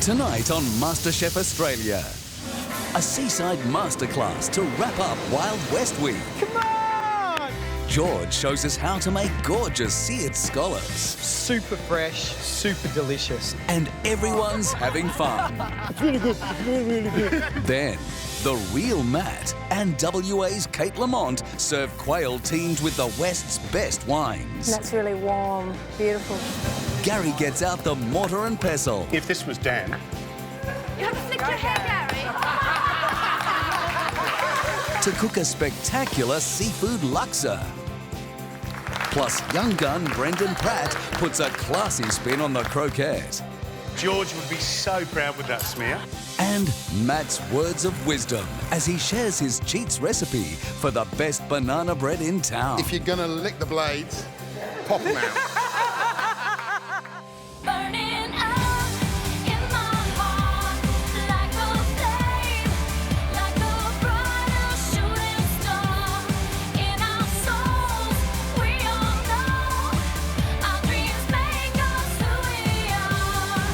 Tonight on MasterChef Australia, a seaside masterclass to wrap up Wild West Week. Come on! George shows us how to make gorgeous seared scallops. Super fresh, super delicious. And everyone's having fun. It's really good. It's really, really good. Then, the real Matt and WA's Kate Lamont serve quail teamed with the West's best wines. That's really warm, beautiful. Gary gets out the mortar and pestle. If this was Dan... You have to flick your hair, Gary. To cook a spectacular seafood laksa. Plus, young gun Brendan Pratt puts a classy spin on the croquette. George would be so proud with that smear. And Matt's words of wisdom as he shares his cheats recipe for the best banana bread in town. If you're gonna lick the blades, pop them out. Burning up in my heart like a flame, like a brighter shooting star. In our souls, we all know our dreams make us who we are.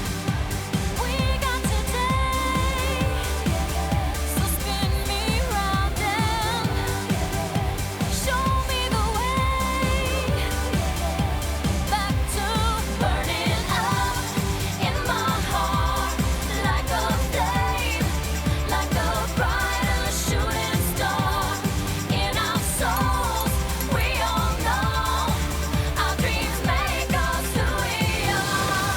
We got today, so spin me round and show me the way back to burning up in my heart like a flame, like a brighter shooting star. In our souls, we all know our dreams make us who we are.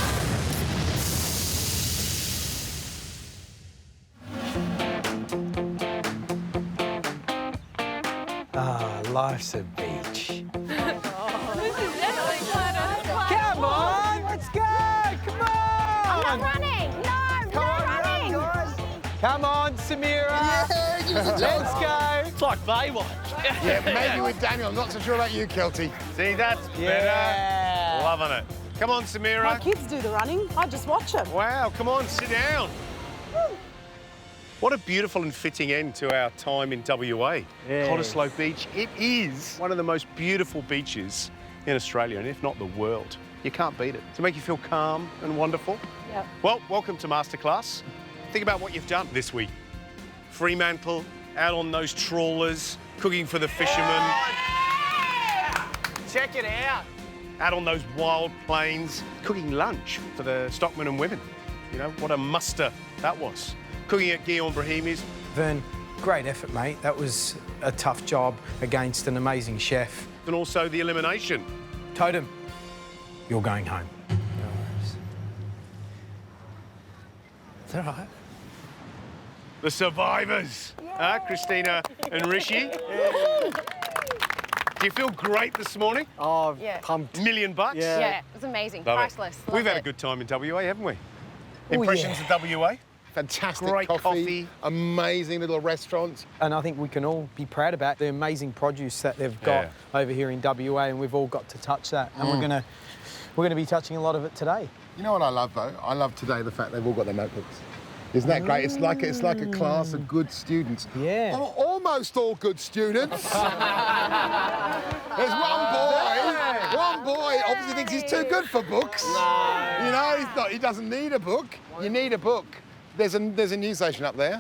Ah, life's a beach. Come on, let's go! Come on! I'm running! No, Come on, running! guys! Come on, Samira! Let's go! It's like Baywatch. Yeah, maybe with Daniel. I'm not so sure about you, Kelty. See, that's Yeah. better. Loving it. Come on, Samira. My kids do the running. I just watch them. Wow, come on, sit down. What a beautiful and fitting end to our time in WA. Yes. Cottesloe Beach. It is one of the most beautiful beaches in Australia, and if not the world. You can't beat it. To make you feel calm and wonderful. Yep. Well, welcome to Masterclass. Think about what you've done this week. Fremantle, out on those trawlers, cooking for the fishermen. Check it out! Out on those wild plains, cooking lunch for the stockmen and women. You know, what a muster that was. Cooking at Guillaume Brahimi's. Vern, great effort, mate. That was a tough job against an amazing chef. And also the elimination. Totem, you're going home. Is that all right? The survivors. Christina and Rishi. Do you feel great this morning? Oh, Yeah. pumped. $1 million? Yeah. Yeah, it was amazing. Love it. Priceless. We've Loved had a it. good time in WA, haven't we? Oh, Impressions yeah. of WA? Fantastic Great coffee. amazing little restaurants. And I think we can all be proud about the amazing produce that they've got over here in WA, and we've all got to touch that. And we're gonna be touching a lot of it today. You know what I love though? I love today the fact they've all got their notebooks. Isn't that great? It's like a class of good students. Yeah. Almost all good students. There's one boy obviously thinks he's too good for books. No. You know, he's not, he doesn't need a book. You need a book. There's a news station up there.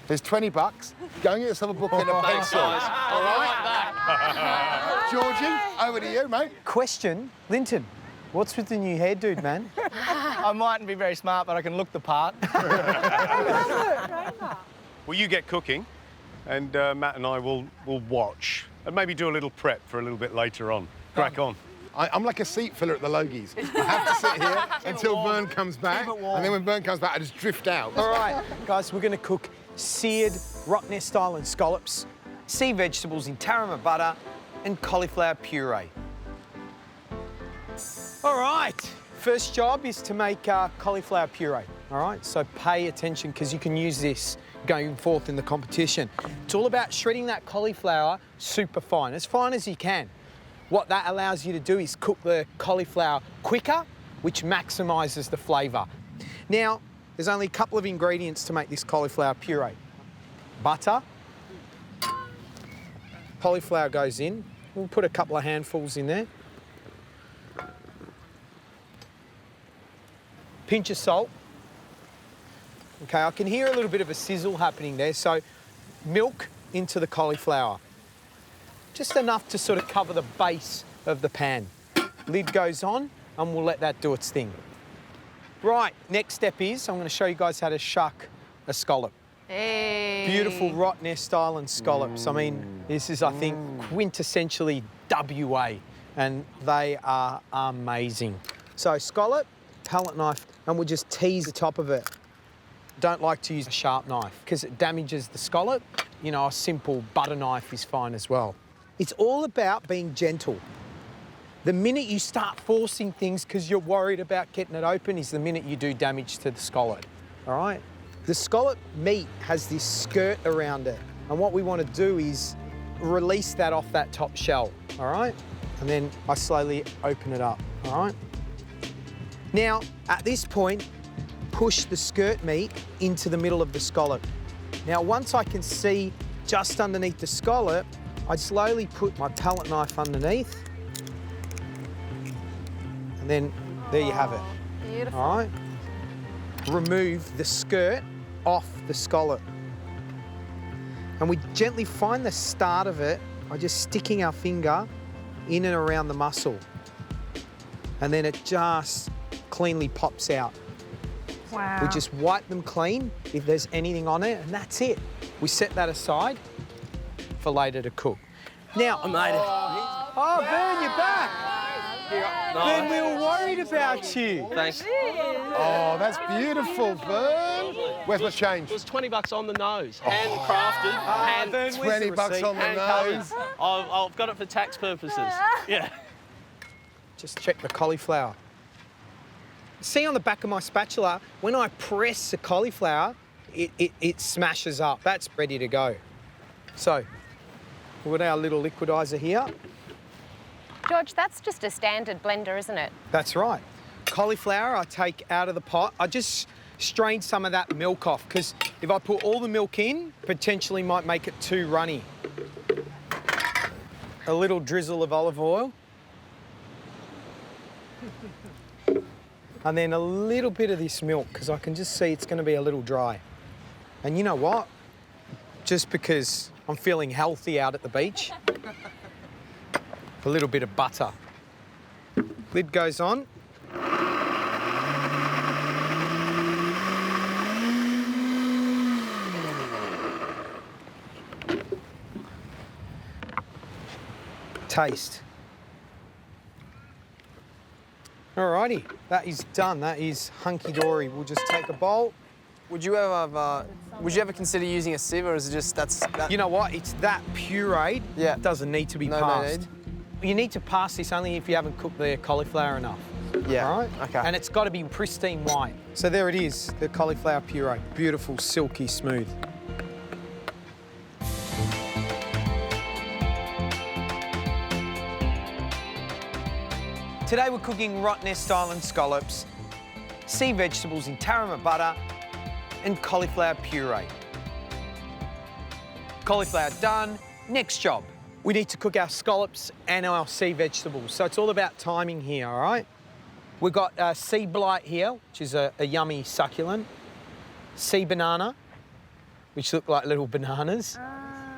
There's $20. Go and get yourself a book and a pencil. All right? Georgie, over to you, mate. Question, Linton, what's with the new hair, dude, man? I mightn't be very smart, but I can look the part. Well, you get cooking, and Matt and I will watch and maybe do a little prep for a little bit later on. Crack on. I'm like a seat filler at the Logies. I have to sit here until Vern comes back, and then when Vern comes back, I just drift out. All right, guys, we're gonna cook seared Rottnest Island scallops, sea vegetables in tarama butter, and cauliflower puree. All right, first job is to make cauliflower puree. All right, so pay attention because you can use this going forth in the competition. It's all about shredding that cauliflower super fine as you can. What that allows you to do is cook the cauliflower quicker, which maximises the flavour. Now, there's only a couple of ingredients to make this cauliflower puree. Butter, cauliflower goes in. We'll put a couple of handfuls in there. Pinch of salt, Okay, I can hear a little bit of a sizzle happening there. So milk into the cauliflower. Just enough to sort of cover the base of the pan. Lid goes on and we'll let that do its thing. Right, next step is I'm going to show you guys how to shuck a scallop. Hey. Beautiful Rottnest Island scallops. I mean, this is, I think, quintessentially WA, and they are amazing. So scallop, palette knife, and we'll just tease the top of it. Don't like to use a sharp knife because it damages the scallop. You know, a simple butter knife is fine as well. It's all about being gentle. The minute you start forcing things because you're worried about getting it open is the minute you do damage to the scallop, all right? The scallop meat has this skirt around it, and what we want to do is release that off that top shell, all right? And then I slowly open it up, all right? Now, at this point, push the skirt meat into the middle of the scallop. Now, once I can see just underneath the scallop, I slowly put my palette knife underneath, and then there you have it. Beautiful. All right? Remove the skirt off the scallop. And we gently find the start of it by just sticking our finger in and around the muscle. And then it just cleanly pops out. Wow. We just wipe them clean if there's anything on it, and that's it. We set that aside for later to cook. Now, I made it. oh, Vern, you're back. Vern, we were worried about you. Thanks. Oh, that's beautiful, Vern. Where's my change? It was 20 bucks on the nose. Handcrafted. Hand, Vern, where's the 20 bucks receipt? on the hand covered. nose. I've got it for tax purposes. Yeah. Just check the cauliflower. See on the back of my spatula, when I press the cauliflower, it smashes up. That's ready to go. So, we've got our little liquidizer here. George, that's just a standard blender, isn't it? That's right. Cauliflower I take out of the pot. I just strain some of that milk off because if I put all the milk in, potentially might make it too runny. A little drizzle of olive oil. And then a little bit of this milk because I can just see it's going to be a little dry. And you know what? Just because I'm feeling healthy out at the beach, a little bit of butter. Lid goes on. Taste. Alrighty, that is done. That is hunky-dory. We'll just take a bowl. Would you ever consider using a sieve, or is it just that? You know what? It's that pureed. Yeah. It doesn't need to be No passed. need. You need to pass this only if you haven't cooked the cauliflower enough. Yeah. All right? Okay. And it's got to be pristine white. So there it is, the cauliflower puree. Beautiful, silky smooth. Today we're cooking Rottnest Island scallops, sea vegetables in tarama butter, and cauliflower puree. Cauliflower done. Next job. We need to cook our scallops and our sea vegetables. So it's all about timing here, all right? We've got sea blight here, which is a yummy succulent. Sea banana, which look like little bananas.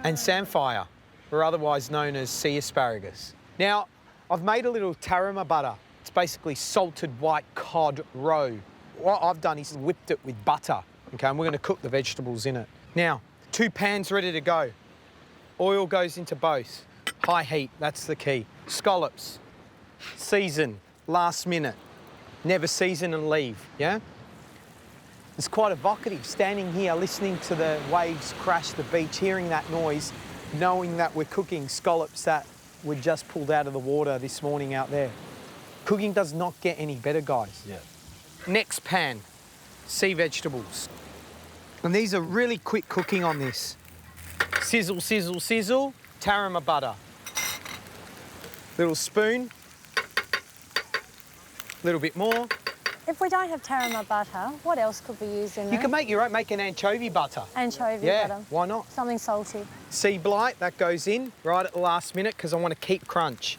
And samphire, or otherwise known as sea asparagus. Now, I've made a little tarama butter. It's basically salted white cod roe. What I've done is whipped it with butter, okay, and we're going to cook the vegetables in it. Now, 2 pans ready to go. Oil goes into both. High heat, that's the key. Scallops, season, last minute. Never season and leave, yeah? It's quite evocative, standing here listening to the waves crash the beach, hearing that noise, knowing that we're cooking scallops that were just pulled out of the water this morning out there. Cooking does not get any better, guys. Yeah. Next pan, sea vegetables. And these are really quick cooking on this. Sizzle, sizzle, sizzle, tarama butter. Little spoon, little bit more. If we don't have tarama butter, what else could we use in there? You can make your own, make an anchovy butter. Anchovy Yeah, butter. why not? Something salty. Sea blight, that goes in right at the last minute because I want to keep crunch.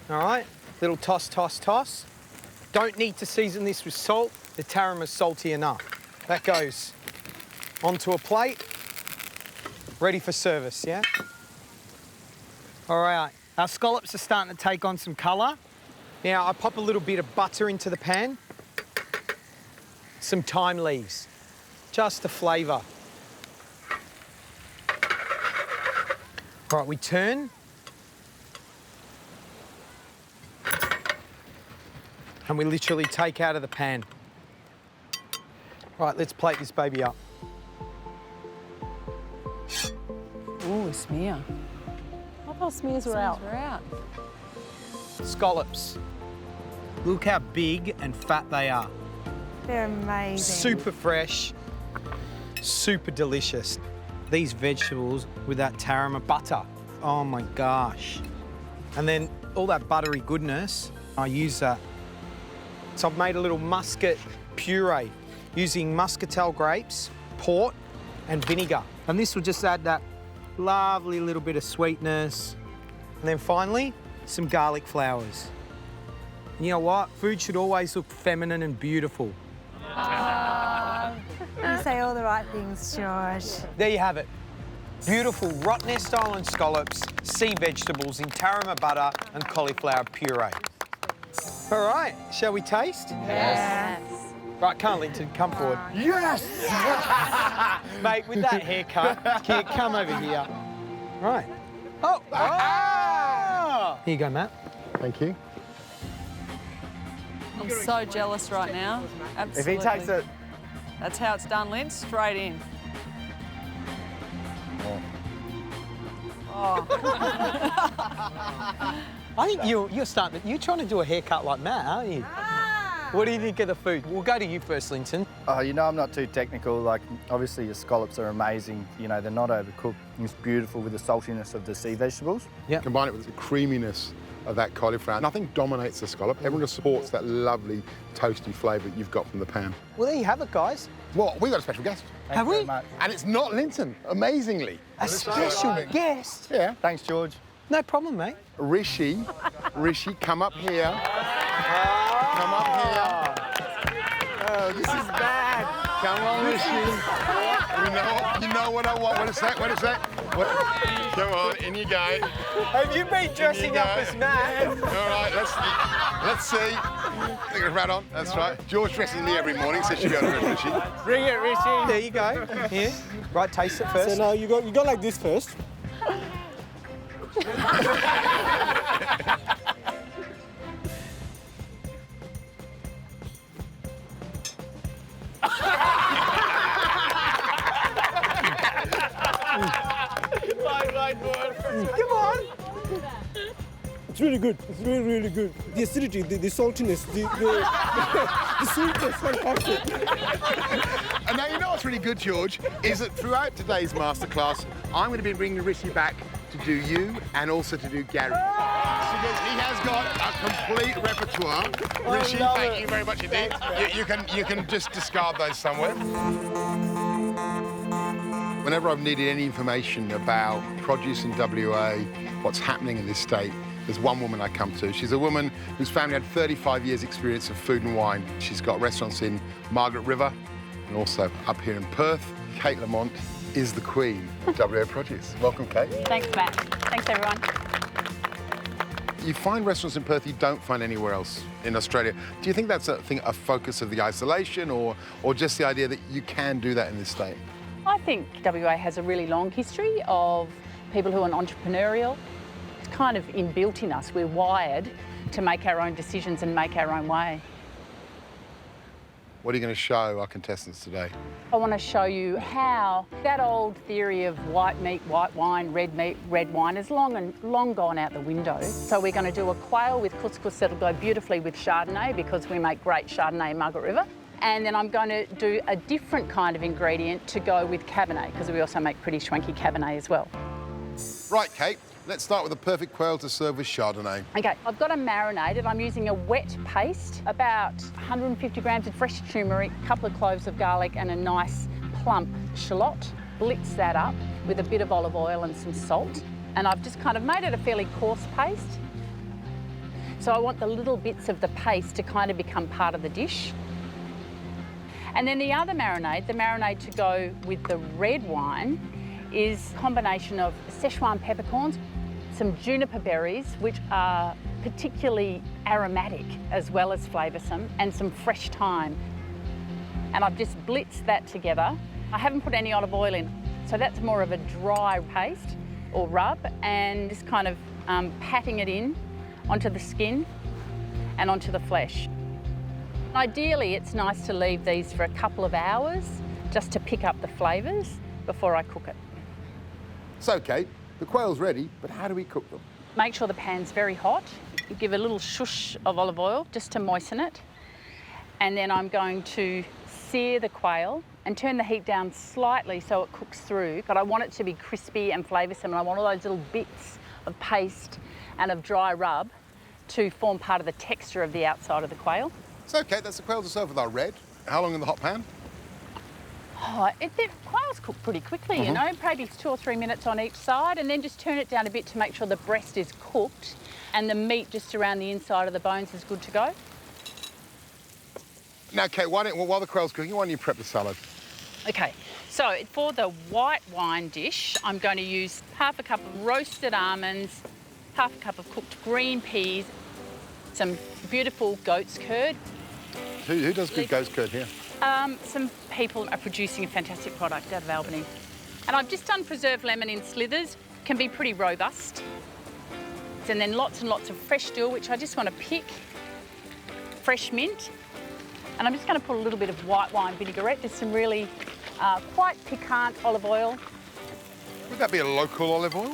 All right, little toss, toss, toss. Don't need to season this with salt. The tarama's salty enough. That goes onto a plate, ready for service, yeah? All right, our scallops are starting to take on some colour. Now, I pop a little bit of butter into the pan, some thyme leaves, just to flavour. All right, we turn. And we literally take out of the pan. Right, let's plate this baby up. Ooh, smear. I thought smears were out. We're out. Scallops. Look how big and fat they are. They're amazing. Super fresh, super delicious. These vegetables with that tarama butter. Oh my gosh. And then all that buttery goodness, I use that. So I've made a little muscat puree using muscatel grapes, port, and vinegar. And this will just add that lovely little bit of sweetness. And then finally, some garlic flowers. And you know what? Food should always look feminine and beautiful. You say all the right things, George. There you have it. Beautiful Rottnest Island scallops, sea vegetables in tarama butter and cauliflower puree. All right, shall we taste? Yes. Right, Carlington, come forward. Yes! Mate, with that haircut, here, come over here. Right. Oh! Ah! Here you go, Matt. Thank you. I'm so jealous right now. Absolutely. If he takes it, That's how it's done, Lynn. Straight in. I think you're trying to do a haircut like Matt, aren't you? What do you think of the food? We'll go to you first, Linton. You know, I'm not too technical. Like, obviously, your scallops are amazing. You know, they're not overcooked. It's beautiful with the saltiness of the sea vegetables. Yeah. Combine it with the creaminess of that cauliflower. Nothing dominates the scallop. Everyone just supports that lovely toasty flavour you've got from the pan. Well, there you have it, guys. Well, we've got a special guest. Have we? And it's not Linton, amazingely. A special guest? Yeah. Thanks, George. No problem, mate. Rishi, come up here. Come up here. Oh, this is bad. Come on, Rishi. You know what I want. Wait a sec. Come on, in you go. Have you been dressing up as Matt? All right, let's see. Think it's right on. That's right. George dresses me every morning, so she'll be able to dress Rishi. Bring it, Rishi. There you go. Here. Right, taste it first. So now you go like this first. Come on. It's really good. It's really, really good. The acidity, the saltiness, the sweetness, fantastic. And now you know what's really good, George, is that throughout today's masterclass, I'm going to be bringing Rishi back to do you and also to do Gary. Because he has got a complete repertoire. Rishi, thank you very much indeed. You can just discard those somewhere. Whenever I've needed any information about produce in WA, what's happening in this state, there's one woman I come to. She's a woman whose family had 35 years' experience of food and wine. She's got restaurants in Margaret River and also up here in Perth. Kate Lamont is the queen of WA produce. Welcome, Kate. Thanks, Matt. Thanks, everyone. You find restaurants in Perth you don't find anywhere else in Australia. Do you think that's a focus of the isolation or just the idea that you can do that in this state? I think WA has a really long history of people who are entrepreneurial. It's kind of inbuilt in us. We're wired to make our own decisions and make our own way. What are you going to show our contestants today? I want to show you how that old theory of white meat, white wine, red wine is long gone out the window. So we're going to do a quail with couscous that'll go beautifully with Chardonnay because we make great Chardonnay in Margaret River. And then I'm going to do a different kind of ingredient to go with Cabernet because we also make pretty swanky Cabernet as well. Right, Kate, let's start with the perfect quail to serve with Chardonnay. Okay, I've got them marinated. I'm using a wet paste, about 150 grams of fresh turmeric, a couple of cloves of garlic and a nice plump shallot. Blitz that up with a bit of olive oil and some salt. And I've just kind of made it a fairly coarse paste. So I want the little bits of the paste to kind of become part of the dish. And then the other marinade, the marinade to go with the red wine, is a combination of Szechuan peppercorns, some juniper berries, which are particularly aromatic as well as flavoursome, and some fresh thyme. And I've just blitzed that together. I haven't put any olive oil in, so that's more of a dry paste or rub, and just kind of patting it in onto the skin and onto the flesh. Ideally, it's nice to leave these for a couple of hours just to pick up the flavours before I cook it. So, Kate, the quail's ready, but how do we cook them? Make sure the pan's very hot. You give a little shush of olive oil just to moisten it. And then I'm going to sear the quail and turn the heat down slightly so it cooks through. But I want it to be crispy and flavoursome, and I want all those little bits of paste and of dry rub to form part of the texture of the outside of the quail. So, Kate, that's the quail to serve with our red. How long in the hot pan? Oh, the quails cook pretty quickly, you know, maybe 2 or 3 minutes on each side, and then just turn it down a bit to make sure the breast is cooked and the meat just around the inside of the bones is good to go. Now, Kate, while the quail's cooking, why don't you prep the salad? Okay, so for the white wine dish, I'm going to use half a cup of roasted almonds, half a cup of cooked green peas, some beautiful goat's curd. Who does good goat's curd here? Some people are producing a fantastic product out of Albany. And I've just done preserved lemon in slithers. Can be pretty robust. And then lots and lots of fresh dill, which I just want to pick. Fresh mint. And I'm just going to put a little bit of white wine vinaigrette. There's some really quite piquant olive oil. Would that be a local olive oil?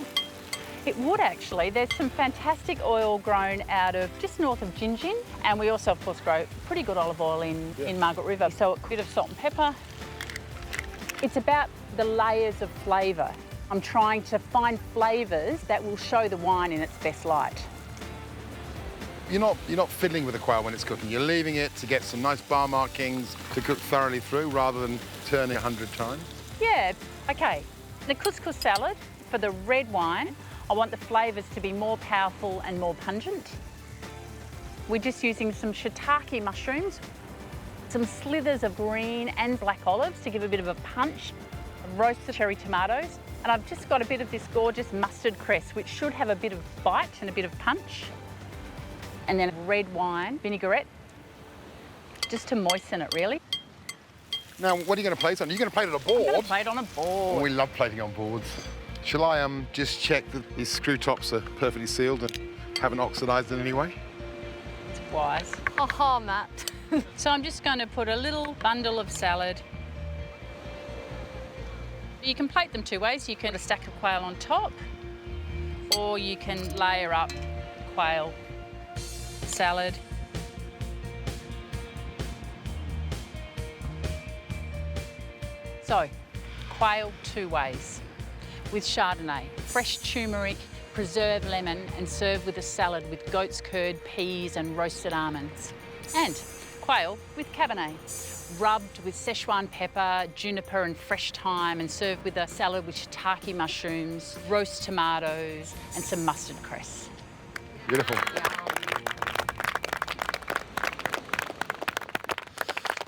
It would actually. There's some fantastic oil grown out of just north of Gingin, and we also, of course, grow pretty good olive oil in Margaret River. So a bit of salt and pepper. It's about the layers of flavour. I'm trying to find flavours that will show the wine in its best light. You're not fiddling with the quail when it's cooking. You're leaving it to get some nice bar markings to cook thoroughly through rather than turning 100 times. Yeah, okay. The couscous salad for the red wine, I want the flavours to be more powerful and more pungent. We're just using some shiitake mushrooms, some slithers of green and black olives to give a bit of a punch, roasted cherry tomatoes, and I've just got a bit of this gorgeous mustard cress, which should have a bit of bite and a bit of punch. And then red wine vinaigrette, just to moisten it, really. Now, what are you going to plate on? Are you going to plate on a board? I'm going to plate on a board. Oh, we love plating on boards. Shall I just check that these screw tops are perfectly sealed and haven't oxidised in any way? It's wise. Oh, Matt. So I'm just going to put a little bundle of salad. You can plate them 2 ways. You can put a stack of quail on top, or you can layer up quail salad. So, quail 2 ways. With Chardonnay, fresh turmeric, preserved lemon, and served with a salad with goat's curd, peas and roasted almonds. And quail with Cabernet, rubbed with Szechuan pepper, juniper and fresh thyme, and served with a salad with shiitake mushrooms, roast tomatoes and some mustard cress. Beautiful.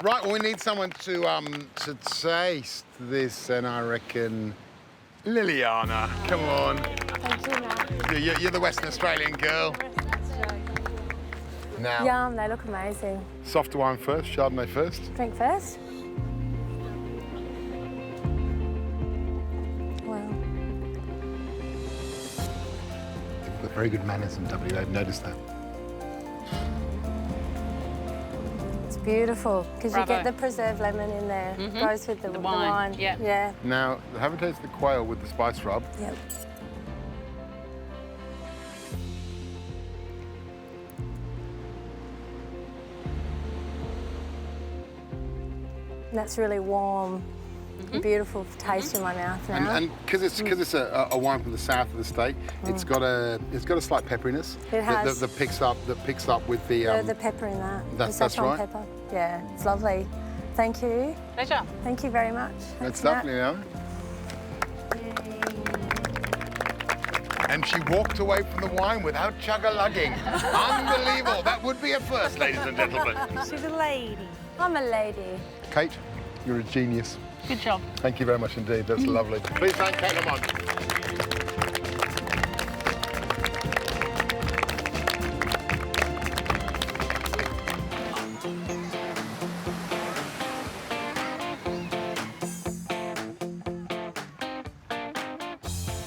Right, well, we need someone to taste this, and I reckon Liliana, come on. Thank you, Matt. You're the Western Australian girl. Now, Yum, they look amazing. soft wine first, Chardonnay first. Drink first. Wow. They've got very good manners in WA, I've noticed that. It's beautiful because you Bravo. get the preserved lemon in there. Goes with the wine. Yeah. Yeah. Now, haven't tasted the quail with the spice rub. Yep. That's really warm, beautiful taste in my mouth now. And because it's a wine from the south of the state, it's got a slight pepperiness. It has. That picks up with the The pepper in that. That's the Szechuan right. pepper. Yeah, it's lovely. Thank you. Pleasure. Thank you very much. Good Thanks, stuff, Matt. Liliana. And she walked away from the wine without chug-a-lugging. Unbelievable. That would be a first, ladies and gentlemen. She's a lady. I'm a lady. Kate, you're a genius. Good job. Thank you very much indeed. That's lovely. Please thank Kate Lamont.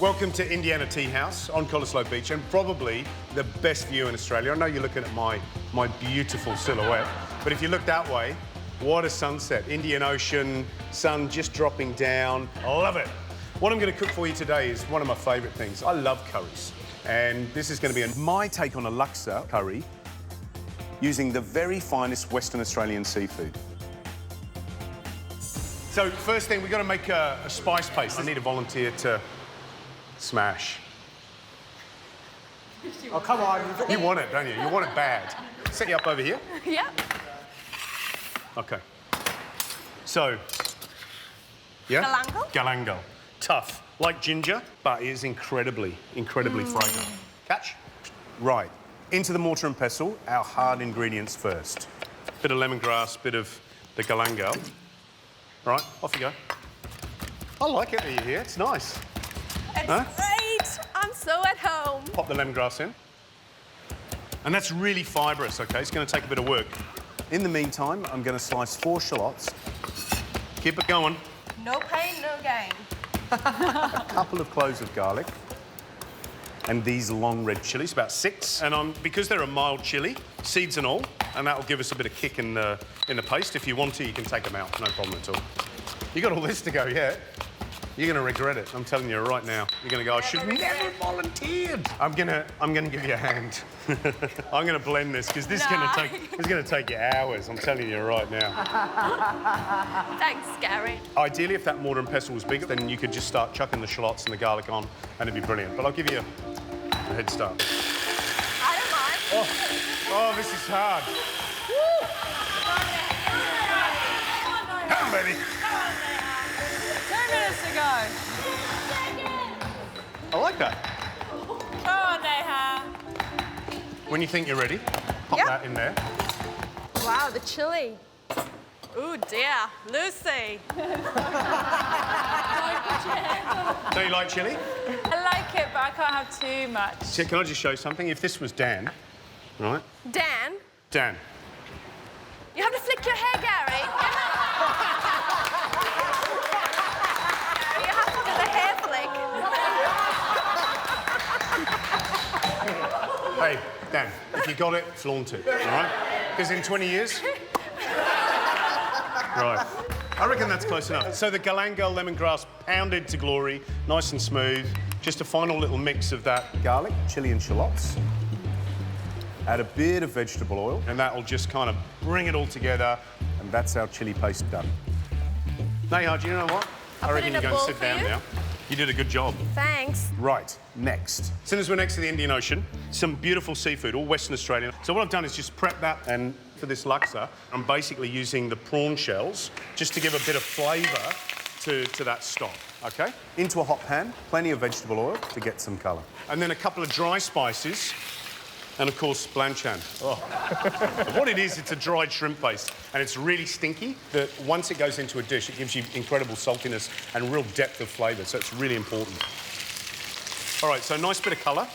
Welcome to Indiana Tea House on Cottesloe Beach, and probably the best view in Australia. I know you're looking at my beautiful silhouette, but if you look that way, what a sunset. Indian Ocean, sun just dropping down. I love it. What I'm going to cook for you today is one of my favourite things. I love curries, and this is going to be my take on a Laksa curry using the very finest Western Australian seafood. So first thing, we've got to make a spice paste. I need a volunteer to smash. Oh, come on. You want it, don't you? You want it bad. Set you up over here. Yep. Okay. So, yeah? Galangal? Galangal. Tough, like ginger, but it is incredibly fragrant. Catch? Right. Into the mortar and pestle, our hard ingredients first. Bit of lemongrass, bit of the galangal. Right, off you go. I like it that you're here, it's nice. It's great. I'm so at home. Pop the lemongrass in. And that's really fibrous, OK? It's going to take a bit of work. In the meantime, I'm going to slice 4 shallots. Keep it going. No pain, no gain. A couple of cloves of garlic. And these long red chilies, about 6. And because they're a mild chili, seeds and all, and that will give us a bit of kick in the paste. If you want to, you can take them out, no problem at all. You got all this to go, yeah? You're going to regret it. I'm telling you right now. You're going to go, I should never have volunteered. I'm going to give you a hand. I'm going to blend this because this is going to take you hours. I'm telling you right now. Thanks, Gary. Ideally, if that mortar and pestle was bigger, then you could just start chucking the shallots and the garlic on, and it'd be brilliant. But I'll give you a head start. I don't mind. Oh, this is hard. Come on, baby. 2 minutes to go. I like that. Go on, Neha. When you think you're ready, pop that in there. Wow, the chili. Ooh, dear. Lucy. Do you like chili? I like it, but I can't have too much. So can I just show you something? If this was Dan, right? Dan? Dan. You have to flick your hair, Gary. You have to do the hair flick. Hey, Dan, if you got it, flaunt it, all right? Because in 20 years... Right. I reckon that's close enough. So the galangal lemongrass pounded to glory, nice and smooth. Just a final little mix of that garlic, chili and shallots. Add a bit of vegetable oil, and that will just kind of bring it all together, and that's our chili paste done. Neha, do you know what? I reckon you're going to sit down now. You did a good job. Thanks. Right, next. As soon as we're next to the Indian Ocean, some beautiful seafood, all Western Australian. So what I've done is just prep that, and for this laksa, I'm basically using the prawn shells just to give a bit of flavour to that stock, OK? Into a hot pan, plenty of vegetable oil to get some colour. And then a couple of dry spices, and of course, blanchan. Oh. What it is, it's a dried shrimp paste, and it's really stinky, that once it goes into a dish, it gives you incredible saltiness and real depth of flavour, so it's really important. All right, so nice bit of colour.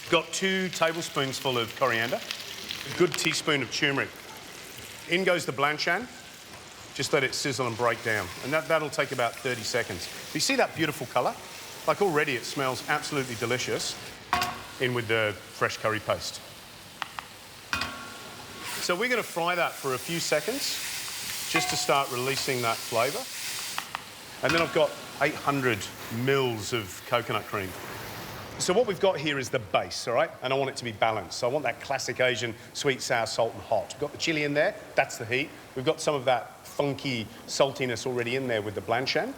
Got 2 tablespoons full of coriander, a good teaspoon of turmeric. In goes the blanchan. Just let it sizzle and break down, and that'll take about 30 seconds. You see that beautiful colour? Like already it smells absolutely delicious. In with the fresh curry paste. So we're going to fry that for a few seconds just to start releasing that flavour. And then I've got 800 mils of coconut cream. So what we've got here is the base, all right? And I want it to be balanced. So I want that classic Asian sweet, sour, salt and hot. We've got the chilli in there, that's the heat. We've got some of that funky saltiness already in there with the blanchan.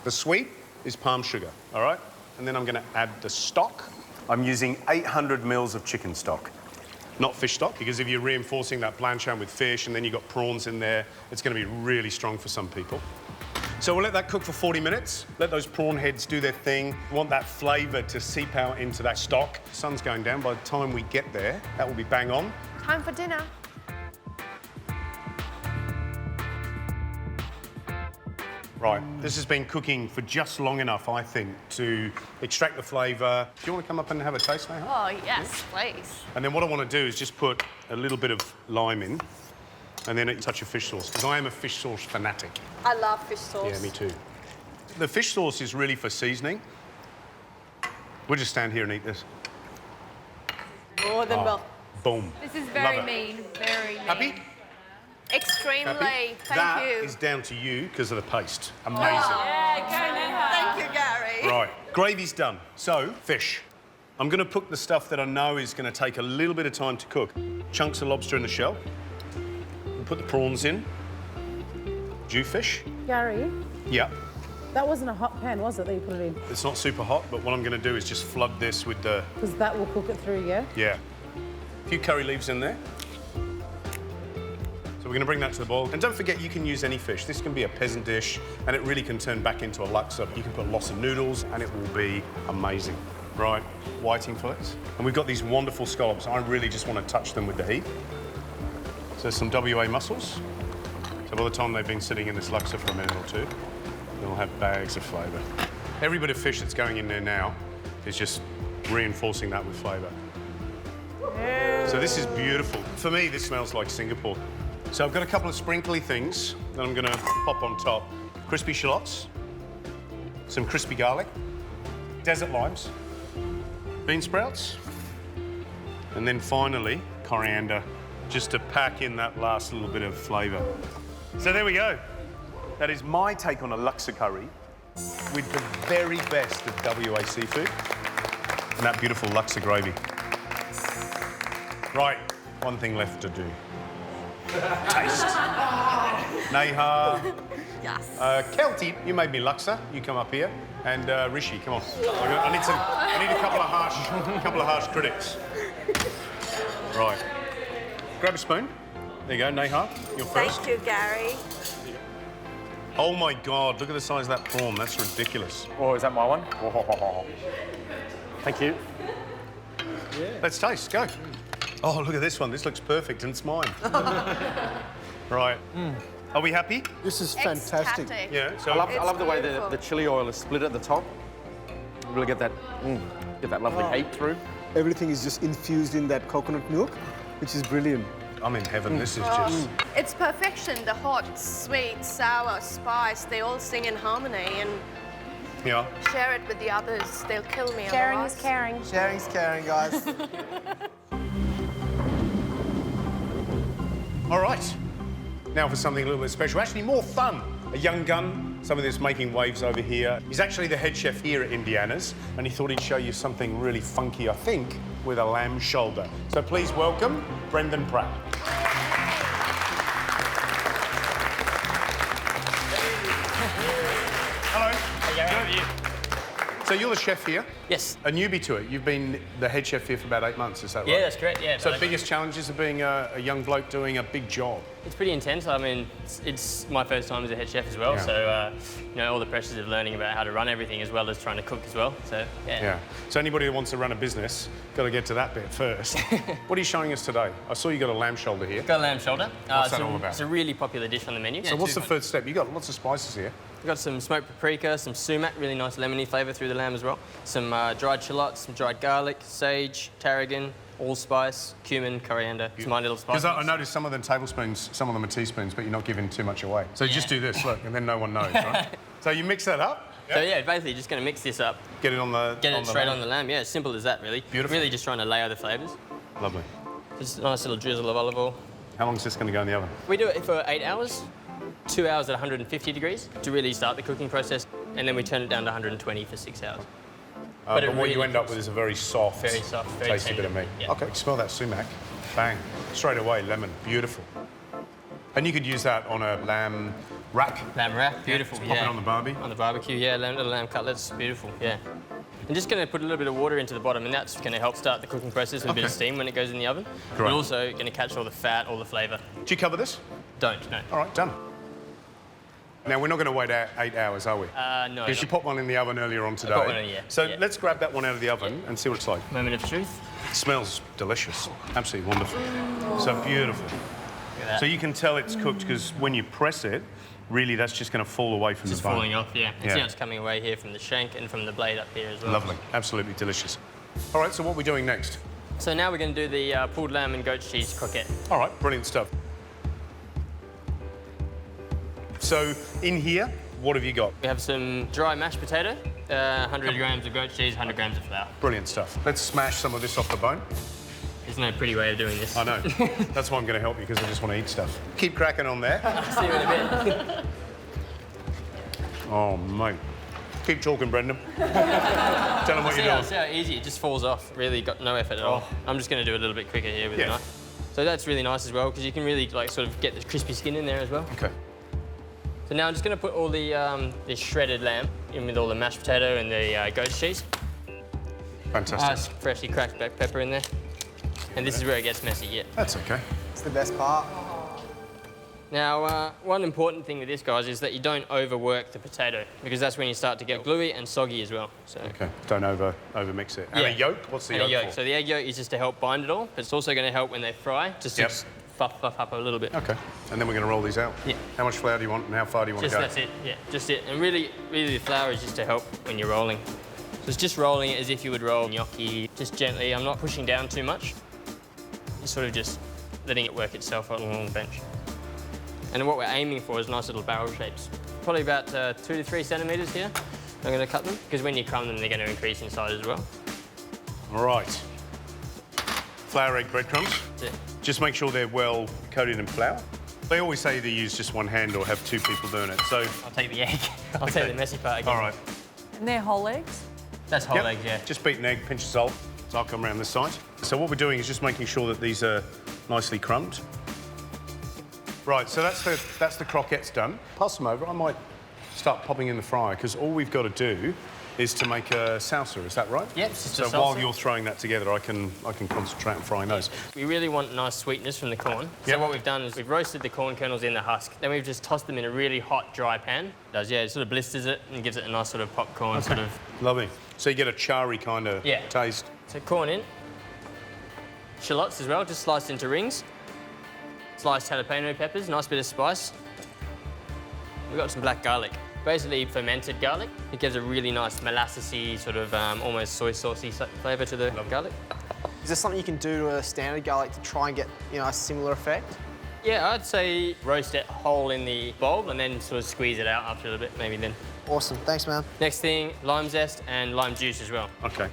The sweet is palm sugar, all right? And then I'm going to add the stock. I'm using 800 mils of chicken stock, not fish stock, because if you're reinforcing that blanchan with fish and then you've got prawns in there, it's going to be really strong for some people. So we'll let that cook for 40 minutes. Let those prawn heads do their thing. We want that flavour to seep out into that stock. The sun's going down. By the time we get there, that will be bang on. Time for dinner. Right, this has been cooking for just long enough, I think, to extract the flavour. Do you want to come up and have a taste now? Oh, yes, please. And then what I want to do is just put a little bit of lime in and then a touch of fish sauce, because I am a fish sauce fanatic. I love fish sauce. Yeah, me too. The fish sauce is really for seasoning. We'll just stand here and eat this. More than well. Boom. This is very Love it. mean, very mean. Happy? Extremely. Happy? Thank That you. is down to you because of the paste. Amazing. Yeah, go Neha. Thank you, Gary. Right, gravy's done. So, fish. I'm going to put the stuff that I know is going to take a little bit of time to cook. Chunks of lobster in the shell. We'll put the prawns in. Jewfish. Gary, Yeah. that wasn't a hot pan, was it, that you put it in? It's not super hot, but what I'm going to do is just flood this with the... Because that will cook it through, yeah? Yeah. A few curry leaves in there. So we're going to bring that to the boil. And don't forget, you can use any fish. This can be a peasant dish, and it really can turn back into a laksa. You can put lots of noodles, and it will be amazing. Right, whiting fillets. And we've got these wonderful scallops. I really just want to touch them with the heat. So there's some WA mussels. So by the time they've been sitting in this laksa for a minute or two, they'll have bags of flavour. Every bit of fish that's going in there now is just reinforcing that with flavour. So this is beautiful. For me, this smells like Singapore. So I've got a couple of sprinkly things that I'm going to pop on top. Crispy shallots, some crispy garlic, desert limes, bean sprouts, and then finally, coriander, just to pack in that last little bit of flavour. So there we go. That is my take on a laksa curry with the very best of WA seafood and that beautiful laksa gravy. Right, one thing left to do. Taste. Neha. Yes. Kelty, you made me laksa. You come up here. And Rishi, come on. I need a couple of harsh critics. Right. Grab a spoon. There you go, Neha. You're first. Thank you, Gary. Oh my God! Look at the size of that prawn. That's ridiculous. Oh, is that my one? Thank you. Yeah. Let's taste. Go. Oh, look at this one. This looks perfect, and it's mine. Right. Are we happy? This is fantastic. Yeah. So I love the way the chili oil is split at the top. You really get that lovely heat through. Everything is just infused in that coconut milk, which is brilliant. I'm in heaven. This is just... It's perfection. The hot, sweet, sour, spice, they all sing in harmony, and Yeah. share it with the others. They'll kill me Sharing otherwise. is caring. Sharing's caring, guys. All right. Now for something a little bit special, actually more fun. A young gun, somebody that's making waves over here. He's actually the head chef here at Indiana's, and he thought he'd show you something really funky, I think, with a lamb shoulder. So please welcome Brendan Pratt. Hello. How are you? So you're the chef here? Yes. A newbie to it. You've been the head chef here for about 8 months, is that right? Yeah, that's correct, yeah. So the biggest challenges of being a young bloke doing a big job? It's pretty intense. I mean, it's my first time as a head chef as well, Yeah. so, you know, all the pressures of learning about how to run everything as well as trying to cook as well, so, yeah. Yeah. So anybody who wants to run a business, got to get to that bit first. What are you showing us today? I saw you got a lamb shoulder here. Got a lamb shoulder. What's that all about? It's a really popular dish on the menu. So what's the first step? You got lots of spices here. We've got some smoked paprika, some sumac, really nice lemony flavour through the lamb as well. Some dried shallots, some dried garlic, sage, tarragon, allspice, cumin, coriander, some my little spices. Because I noticed some of them tablespoons, some of them are teaspoons, but you're not giving too much away. So just do this, look, and then no one knows, right? So you mix that up? So yeah, basically just going to mix this up. Get it on the Get it straight on the lamb, yeah, as simple as that really. Beautiful. Really just trying to layer the flavours. Lovely. Just a nice little drizzle of olive oil. How long is this going to go in the oven? We do it for 8 hours, 2 hours at 150 degrees to really start the cooking process, and then we turn it down to 120 for 6 hours. But it what really you end up with is a very soft, very tasty tender. bit of meat. Yeah. Okay, smell that sumac. Bang. Straight away, lemon. Beautiful. And you could use that on a lamb rack. Lamb rack, beautiful, Just pop it on the barbie. On the barbecue, yeah, little lamb cutlets, beautiful, yeah. I'm just going to put a little bit of water into the bottom, and that's going to help start the cooking process with a bit of steam when it goes in the oven. Great. But also going to catch all the fat, all the flavour. Do you cover this? Don't, no. All right, done. Now, we're not going to wait 8 hours, are we? No. Because you popped one in the oven earlier on today. popped one in, yeah. So Yeah. let's grab that one out of the oven and see what it's like. Moment of truth. It smells delicious. Absolutely wonderful. So beautiful. Look at that. So you can tell it's cooked because when you press it, really that's just going to fall away from Just the bone. falling off, yeah. And see how it's coming away here from the shank and from the blade up here as well. Lovely, absolutely delicious. All right, so what are we doing next? So now we're going to do the pulled lamb and goat cheese croquette. All right, brilliant stuff. So in here, what have you got? We have some dry mashed potato, 100 grams of goat cheese, 100 grams of flour. Brilliant stuff. Let's smash some of this off the bone. There's no pretty way of doing this. I know. That's why I'm going to help you, because I just want to eat stuff. Keep cracking on there. See you in a bit. Oh, mate. Keep talking, Brendan. Tell them what you're doing. See how easy it just falls off. Really got no effort at all. I'm just going to do a little bit quicker here with the knife. So that's really nice as well, because you can really like sort of get the crispy skin in there as well. Okay. So now I'm just going to put all the shredded lamb in with all the mashed potato and the goat cheese. Fantastic. Freshly cracked black pepper in there. And this is where it gets messy, yeah. That's okay. It's the best part. Now, one important thing with this, guys, is that you don't overwork the potato, because that's when you start to get gluey and soggy as well. So. Okay, don't over mix it. And a yolk? What's the and yolk a yolk. for? So the egg yolk is just to help bind it all, but it's also going to help when they fry, just to fluff up a little bit. Okay, and then we're going to roll these out. Yeah. How much flour do you want and how far do you want to go? That's it, yeah, just it. And really the flour is just to help when you're rolling. So it's just rolling it as if you would roll gnocchi, just gently. I'm not pushing down too much. You're sort of just letting it work itself along the bench. And what we're aiming for is nice little barrel shapes. Probably about 2 to 3 centimetres here. I'm going to cut them, because when you crumb them, they're going to increase in size as well. All right. Flour, egg, breadcrumbs. Yeah. Just make sure they're well coated in flour. They always say to use just one hand or have 2 people doing it, so... I'll take the egg. I'll take the messy part again. All right. And they're whole eggs? That's whole eggs, yeah. Just beat an egg, pinch of salt. So I'll come around this side. So what we're doing is just making sure that these are nicely crumbed. Right, so that's the croquettes done. Pass them over. I might start popping in the fryer, because all we've got to do is to make a salsa, is that right? Yep, it's just so a salsa. while you're throwing that together, I can concentrate on frying those. We really want nice sweetness from the corn. So what we've done is we've roasted the corn kernels in the husk. Then we've just tossed them in a really hot, dry pan. It sort of blisters it and gives it a nice sort of popcorn sort of... Lovely. So you get a charry kind of taste. So corn in. Shallots as well, just sliced into rings. Sliced jalapeno peppers, nice bit of spice. We've got some black garlic. Basically fermented garlic. It gives a really nice molassesy, sort of almost soy saucy flavour to the garlic. Is there something you can do to a standard garlic to try and get, a similar effect? Yeah, I'd say roast it whole in the bowl and then sort of squeeze it out after a little bit, maybe then. Awesome, thanks, man. Next thing, lime zest and lime juice as well. Okay.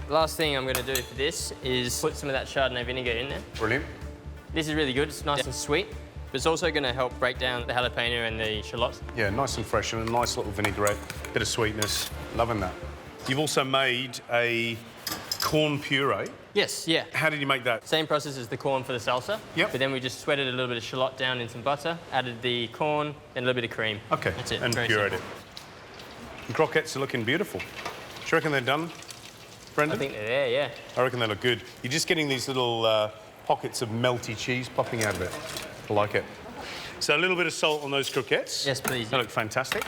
Last thing I'm going to do for this is put some of that Chardonnay vinegar in there. Brilliant. This is really good, it's nice and sweet. But it's also going to help break down the jalapeno and the shallots. Yeah, nice and fresh and a nice little vinaigrette, bit of sweetness. Loving that. You've also made a corn puree. Yes, yeah. How did you make that? Same process as the corn for the salsa. Yep. But then we just sweated a little bit of shallot down in some butter, added the corn, and a little bit of cream. Okay. That's it. And Very pureed simple. it. The croquettes are looking beautiful. Do you reckon they're done, Brendan? I think they're there, yeah. I reckon they look good. You're just getting these little pockets of melty cheese popping out of it. I like it. So a little bit of salt on those croquettes. Yes, please. They look fantastic.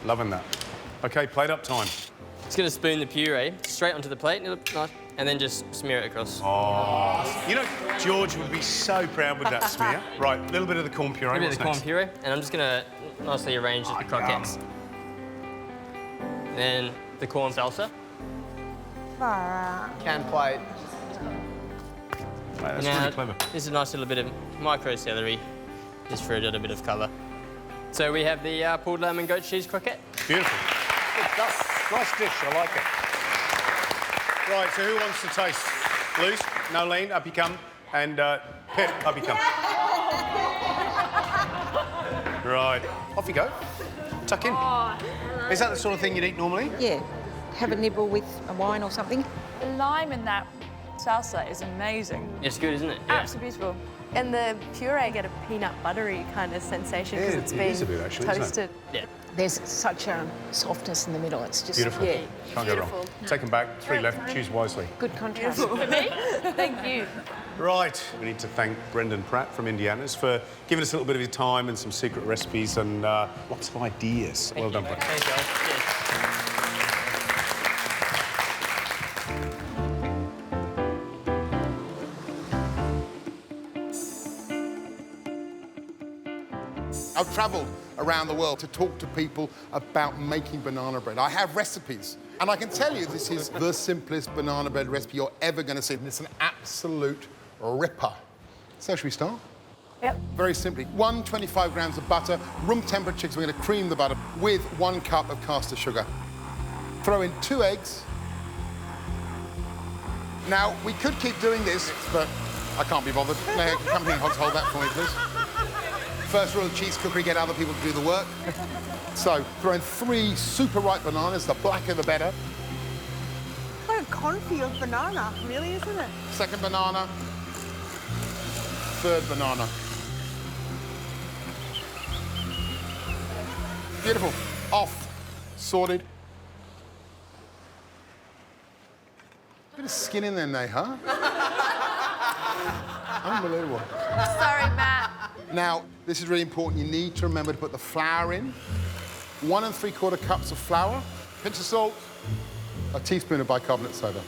Loving that. Okay, plate up time. Just going to spoon the puree straight onto the plate, and then just smear it across. Oh. You know, George would be so proud with that smear. Right, a little bit of the corn puree. A little bit of the corn What's puree, and I'm just going to nicely arrange the croquettes. Then the corn salsa. Can plate. Right, that's now, really clever. This is a nice little bit of micro celery, just for a little bit of colour. So we have the pulled lamb and goat cheese croquette. Beautiful. Good stuff. Nice dish, I like it. Right, so who wants to taste? Luz, Nolene, up you come, and Pip, up you come. Right, off you go. Tuck in. Is that the sort of thing you'd eat normally? Yeah. Have a nibble with a wine or something. The lime in that salsa is amazing. It's good, isn't it? Yeah. Absolutely beautiful. And the puree get a peanut buttery kind of sensation because it's been toasted. Yeah. There's such a softness in the middle. It's just Beautiful. Yeah. Can't go wrong. Take them back. 3 left. Choose wisely. Good contrast. For me? Thank you. Right. We need to thank Brendan Pratt from Indiana's for giving us a little bit of his time and some secret recipes and lots of ideas. Well done, Brendan. Thanks, guys. Cheers. I've travelled around the world to talk to people about making banana bread. I have recipes, and I can tell you this is the simplest banana bread recipe you're ever going to see. And it's an absolute ripper. So should we start? Yep. Very simply, 125 grams of butter, room temperature, so we're going to cream the butter with 1 cup of caster sugar. Throw in 2 eggs. Now, we could keep doing this, but I can't be bothered. No, come here and hold that for me, please. First rule of cheese cookery, get other people to do the work. So, throw in 3 super ripe bananas, the blacker the better. Like a cornfield banana, really, isn't it? Second banana. Third banana. Beautiful. Off. Sorted. Bit of skin in there, Nay, huh? Unbelievable. Sorry, Matt. Now, this is really important. You need to remember to put the flour in. 1 3/4 cups of flour, pinch of salt, a teaspoon of bicarbonate soda.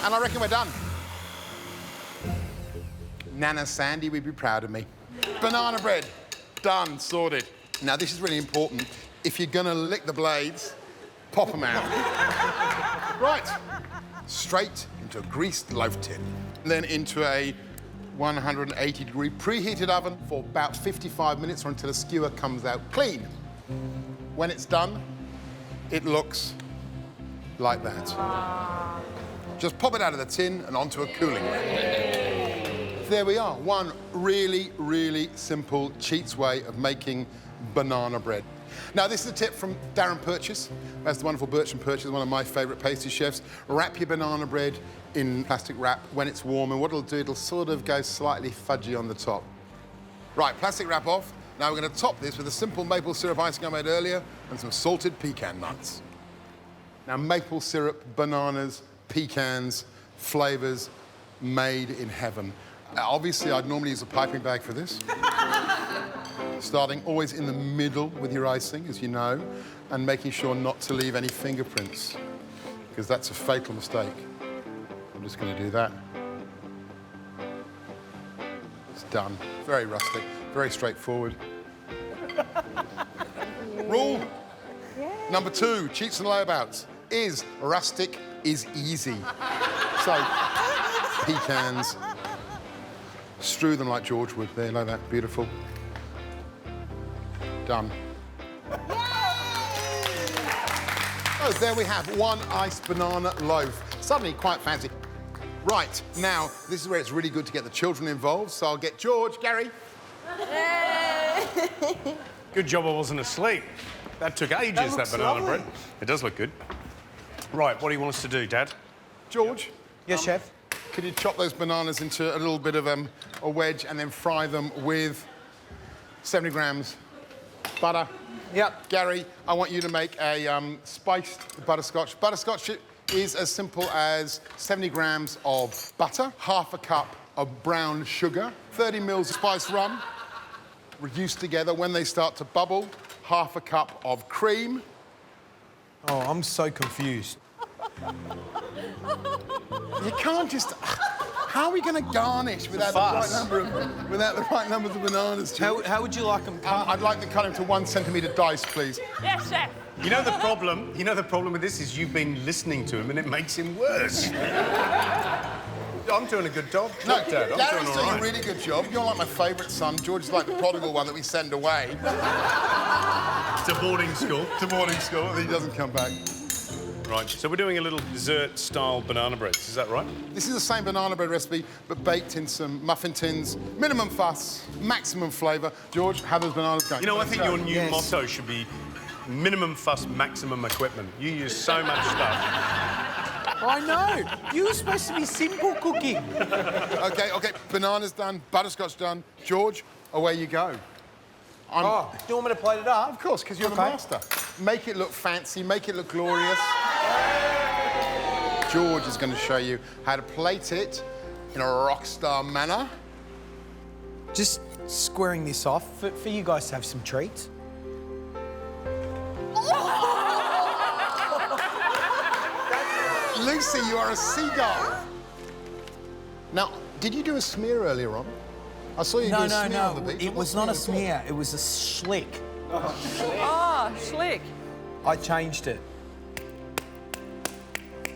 And I reckon we're done. Nana Sandy would be proud of me. Banana bread, done, sorted. Now, this is really important. If you're gonna lick the blades, pop them out. Right, straight into a greased loaf tin. Then into a 180-degree preheated oven for about 55 minutes or until a skewer comes out clean. When it's done, it looks like that. Just pop it out of the tin and onto a cooling rack. There we are, one really, really simple cheats way of making banana bread. Now, this is a tip from Darren Purchase. That's the wonderful Bertrand Purchase, one of my favourite pastry chefs. Wrap your banana bread in plastic wrap when it's warm, and what it'll do, it'll sort of go slightly fudgy on the top. Right, plastic wrap off. Now we're going to top this with a simple maple syrup icing I made earlier and some salted pecan nuts. Now, maple syrup, bananas, pecans, flavours made in heaven. Obviously, I'd normally use a piping bag for this. Starting always in the middle with your icing, as you know, and making sure not to leave any fingerprints, because that's a fatal mistake. I'm just going to do that. It's done. Very rustic, very straightforward. Rule number 2, cheats and layabouts, is rustic is easy. So, pecans, strew them like George would there, like that, beautiful. Done. Oh, there we have 1 iced banana loaf. Suddenly quite fancy. Right, now, this is where it's really good to get the children involved, so I'll get George, Gary. Good job I wasn't asleep. That took ages, that banana bread. It does look good. Right, what do you want us to do, Dad? George? Yes, Chef? Could you chop those bananas into a little bit of a wedge and then fry them with 70 grams butter? Yep. Gary, I want you to make a spiced butterscotch. Butterscotch is as simple as 70 grams of butter, ½ a cup of brown sugar, 30 mils of spiced rum, reduced together. When they start to bubble, ½ a cup of cream. Oh, I'm so confused. You can't just... How are we going to garnish without the right numbers of bananas? How would you like them cut? I'd like to cut them to 1 centimetre dice, please. Yes, chef. You know the problem with this is you've been listening to him and it makes him worse. I'm doing a good job. No, Dad, Gary's doing a really good job. You're like my favourite son. George is like the prodigal one that we send away. To boarding school. To boarding school, and he doesn't come back. Right, so we're doing a little dessert-style banana breads, is that right? This is the same banana bread recipe, but baked in some muffin tins. Minimum fuss, maximum flavour. George, how those bananas going? You know, I think your new motto should be minimum fuss, maximum equipment. You use so much stuff. I know. You were supposed to be simple cooking. OK, bananas done, butterscotch done. George, away you go. Do you want me to plate it up? Of course, because you're the master. Make it look fancy, make it look glorious. George is going to show you how to plate it in a rock star manner. Just squaring this off for you guys to have some treats. Lucy, you are a seagull. Now, did you do a smear earlier on? I saw you do a smear on the beach. It was not a smear, it was a schlick. Oh, slick. I changed it.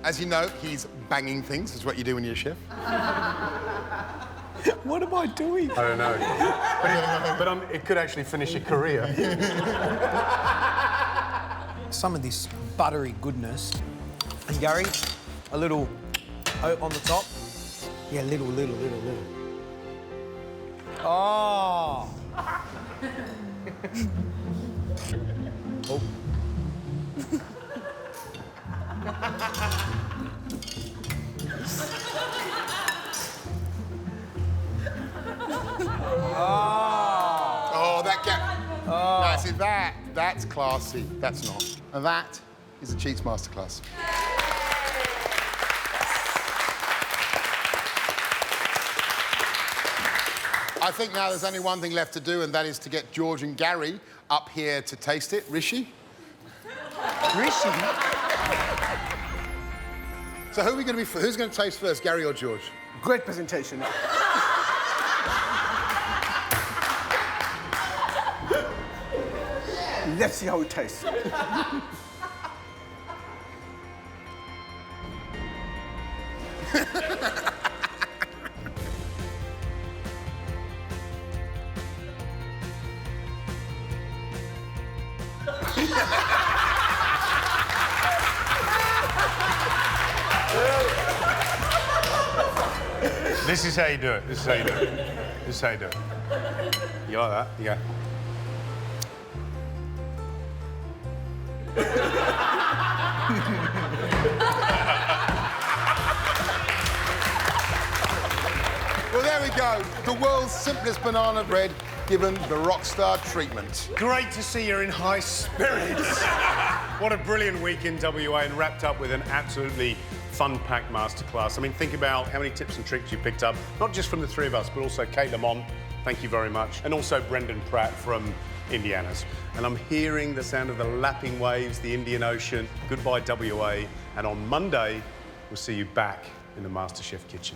As you know, he's banging things. That's what you do when you're a chef. What am I doing? I don't know. but it could actually finish a career. Some of this buttery goodness. And Gary, a little oat on the top. Yeah, little. Oh. Oh. Oh, that gap. Oh. See, that's classy. That's not. And that is a Cheats Masterclass. I think now there's only one thing left to do, and that is to get George and Gary up here to taste it. Rishi? Rishi? So who's going to taste first, Gary or George? Great presentation. Let's see how it tastes. This is how you do it. This is how you do it. This is how you do it. You like that? Yeah. Well, there we go. The world's simplest banana bread given the rockstar treatment. Great to see you're in high spirits. What a brilliant week in WA, and wrapped up with an absolutely fun-packed masterclass. I mean, think about how many tips and tricks you picked up, not just from the three of us, but also Kate Lamont, thank you very much, and also Brendan Pratt from Indiana's. And I'm hearing the sound of the lapping waves, the Indian Ocean. Goodbye, WA. And on Monday, we'll see you back in the MasterChef kitchen.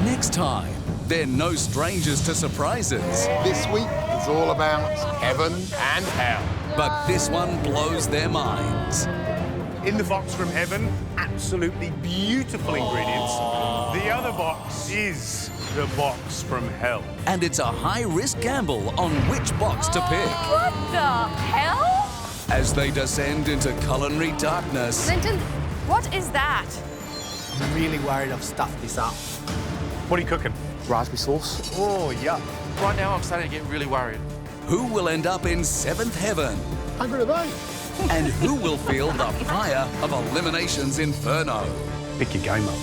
Next time, they're no strangers to surprises. This week is all about heaven and hell. But this one blows their minds. In the box from heaven, absolutely beautiful ingredients. The other box is the box from hell. And it's a high-risk gamble on which box to pick. What the hell? As they descend into culinary darkness. Linton, what is that? I'm really worried I've stuffed this up. What are you cooking? Raspberry sauce. Oh, yeah. Right now, I'm starting to get really worried. Who will end up in seventh heaven? Hungry today. And who will feel the fire of elimination's inferno? Pick your game up.